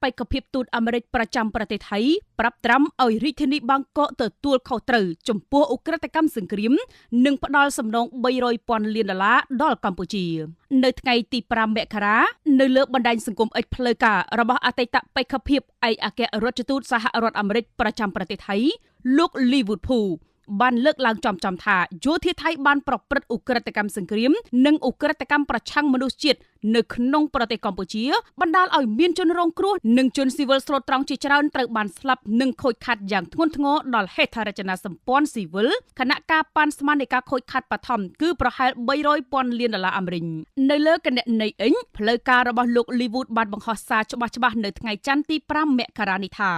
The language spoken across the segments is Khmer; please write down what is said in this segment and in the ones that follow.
បេក្ខភាពទូតអាមេរិកប្រចាំប្រទេសថៃប្រាប់ត្រាំឲ្យរាជធានីបាងកកទទួលខុសត្រូវចំពោះឧក្រិដ្ឋកម្មសង្គ្រាមនិងផ្ដាល់សំណង$300,000 លានដល់កម្ពុជានៅថ្ងៃទី5មករានៅលើបណ្ដាញសង្គម X ផ្លូវការរបស់អតីតបេក្ខភាពឯកអគ្គរដ្ឋទូតសហរដ្ឋអាមេរិកប្រចាំប្រទេសថៃលោក Lee Wood-Pooបានលើកឡើងចំថាយោធាថៃបានប្រព្រឹត្តឧក្រិដ្ឋកម្មសង្គ្រាមនិងឧក្រិដ្ឋកម្មប្រឆាំងមនុស្សជាតិនៅក្នុងប្រទេសកម្ពុជាបណ្ដាលឲ្យមានជនរងគ្រោះនិងជនស៊ីវិលស្លូតត្រង់ជាច្រើនត្រូវបានស្លាប់និងខូចខាតយ៉ាងធ្ងន់ធ្ងរដល់ហេដ្ឋារចនាសម្ព័ន្ធស៊ីវិលខណៈការប៉ាន់ស្មាននៃការខូចខាតបឋមគឺប្រហែល$300,000 លានអាមេរិកនៅលើគណនីអ៊ិញផ្លូវការរបស់លោក Lee Wood បានបង្ហោះសារច្បាស់នៅថ្ងៃច័ន្ទទី5មករានេះថា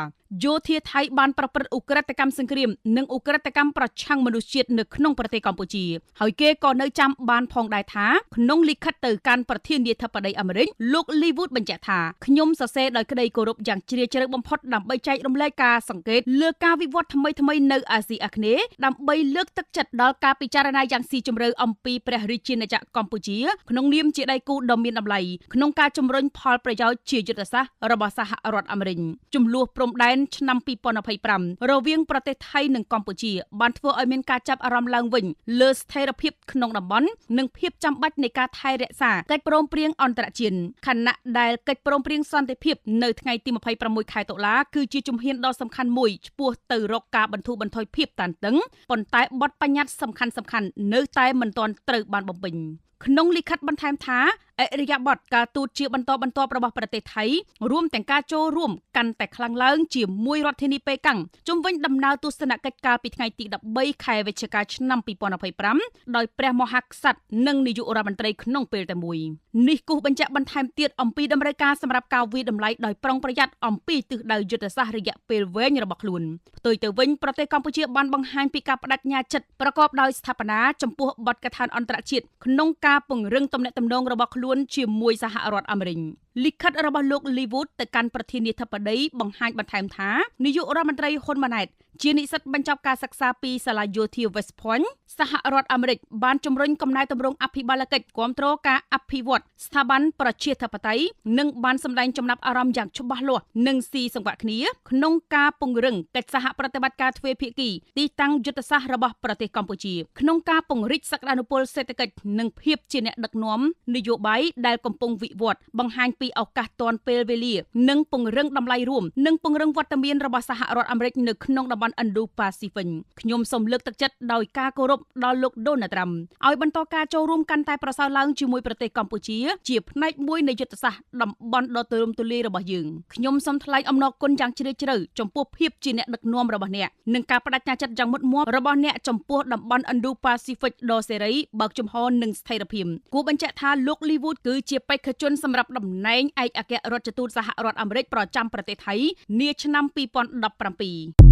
យោធាថៃបានប្រព្រឹត្តឧក្រិដ្ឋកម្មសង្គ្រាមនិងឧក្រិដ្ឋកម្មប្រឆាំងមនុស្សជាតិនៅក្នុងប្រទេសកម្ពុជាហើយគេក៏នៅចាំបានផងដែរថាក្នុងលិខិតទៅកាន់ប្រធានាធិបតីអាមេរិកលោក Lee Wood បញ្ជាក់ថាខ្ញុំសរសេរដោយក្តីគោរពយ៉ាងជ្រាលជ្រៅបំផុតដើម្បីចែករំលែកការសង្កេតលើការវិវត្តថ្មីនៅអាស៊ីអាគ្នេយ៍ដើម្បីលើកទឹកចិត្តដល់ការពិចារណាយ៉ាងស៊ីជម្រៅអំពីព្រះរាជាណាចក្រកម្ពុជាក្នុងនាមជាដៃគូដ៏មានតម្លៃក្នុងការជំរុញផលប្រយោជន៍ជាយុទ្ធសាស្ត្ររបស់សហរដ្ឋអាមេរិកចំនួនព្រំដែនឆ្នាំ2025រវាងប្រទេសថៃនិងកម្ពុជាបានធ្វើឲ្យមានការចាប់អារម្មណ៍ឡើងវិញលើស្ថិរភាពក្នុងតំបន់និងភាពចាំបាច់នៃការថែរក្សាកិច្ចព្រមព្រៀងអន្តរជាតិខណៈដែលកិច្ចព្រមព្រៀងសន្តិភាពនៅថ្ងៃទី26ខែតុលាគឺជាជំហានដ៏សំខាន់មួយឆ្ពោះទៅរកការបន្ធូរបន្ថយភាពតានតឹងប៉ុន្តែបទបញ្ញត្តិសំខាន់នៅតែមិនទាន់ត្រូវបានបំពេញក្នុងលិខិតបន្ថែមថាអរិយាប័ត្រការទូតជាបន្តរបស់ប្រទេសថៃរួមទាំងការចូលរួមកាន់តែខ្លាំងឡើងជាមួយរដ្ឋធានីប៉េកាំងជុំវិញដំណើរទស្សនកិច្ចកាលពីថ្ងៃទី13ខែវិច្ឆិកាឆ្នាំ2025ដោយព្រះមហាក្សត្រនិងនាយករដ្ឋមន្ត្រីក្នុងពេលតែមួយនេះគូសបញ្ជាក់បន្ថែមទៀតអំពីតម្រូវការសម្រាប់ការវិតម្លៃដោយប្រុងប្រយ័ត្នអំពីទិសដៅយុទ្ធសាស្ត្ររយៈពេលវែងរបស់ខ្លួនផ្ទុយទៅវិញប្រទេសកម្ពុជាបានបង្ហាញពីការបដិញ្ញាចិត្តប្រកបដោយស្ថាបនាចំពោះបទកថាអន្តរជាតិក្នុងការពង្រឹងទំនាក់ទំនងរបស់ខ្លួនជាមួយសហរដ្ឋអាមេរិកលិខិតរបស់លោក Lee Wood ទៅកាន់ប្រធានាធិបតីបង្ហាញបន្ថែមថានាយករដ្ឋមន្ត្រីហ៊ុនម៉ាណែតជានិស្សិតបញ្ចប់ការសិក្សាពីសាលាយោធា West Point សហរដ្ឋអាមេរិកបានជំរុញកំណែទម្រង់អភិបាលកិច្ចគាំទ្រការអភិវឌ្ឍស្ថាប័នប្រជាធិបតេយ្យនិងបានសម្ដែងចំណាប់អារម្មណ៍យ៉ាងច្បាស់លាស់និងស៊ីសង្វាក់គ្នាក្នុងការពង្រឹងកិច្ចសហប្រតិបត្តិការទ្វេភាគីទីតាំងយុទ្ធសាស្ត្ររបស់ប្រទេសកម្ពុជាក្នុងការពង្រីកសក្តានុពលសេដ្ឋកិច្ចនិងភាពជាអ្នកដឹកនាំនយោបាយដែលកំពុងវិវត្តបង្ហាញពីឱកាសទាន់ពេលវេលានិងពង្រឹងតម្លៃរួមនិងពង្រឹងវត្តមានរបស់សហរដ្ឋអាមេរិកនៅក្នុងតំបន់ Indo-Pacific ខ្ញុំសូមលើកទឹកចិត្តដោយការគោរពដល់លោក Donald Trump ឲ្យបន្តការចូលរួមកាន់តែប្រសើរឡើងជាមួយប្រទេសកម្ពុជាជាផ្នែកមួយនៃយុទ្ធសាស្ត្រតំបន់ដ៏ទូលំទូលាយរបស់យើងខ្ញុំសូមថ្លែងអំណរគុណយ៉ាងជ្រាលជ្រៅចំពោះភាពជាអ្នកដឹកនាំរបស់អ្នកនិងការបដិញ្ញាចិត្តយ៉ាងមុតមាំរបស់អ្នកចំពោះតំបន់ Indo-Pacific ដ៏សេរីបើកចំហនិងស្ថិរភាពគួរបញ្ជាក់ថាលោក Lee Wood គឺជាបេក្ខជនសម្រាប់តំណែងឯកអគ្គរដ្ឋទូតសហរដ្ឋអាមេរិកប្រចាំប្រទេសថៃនាឆ្នាំ2017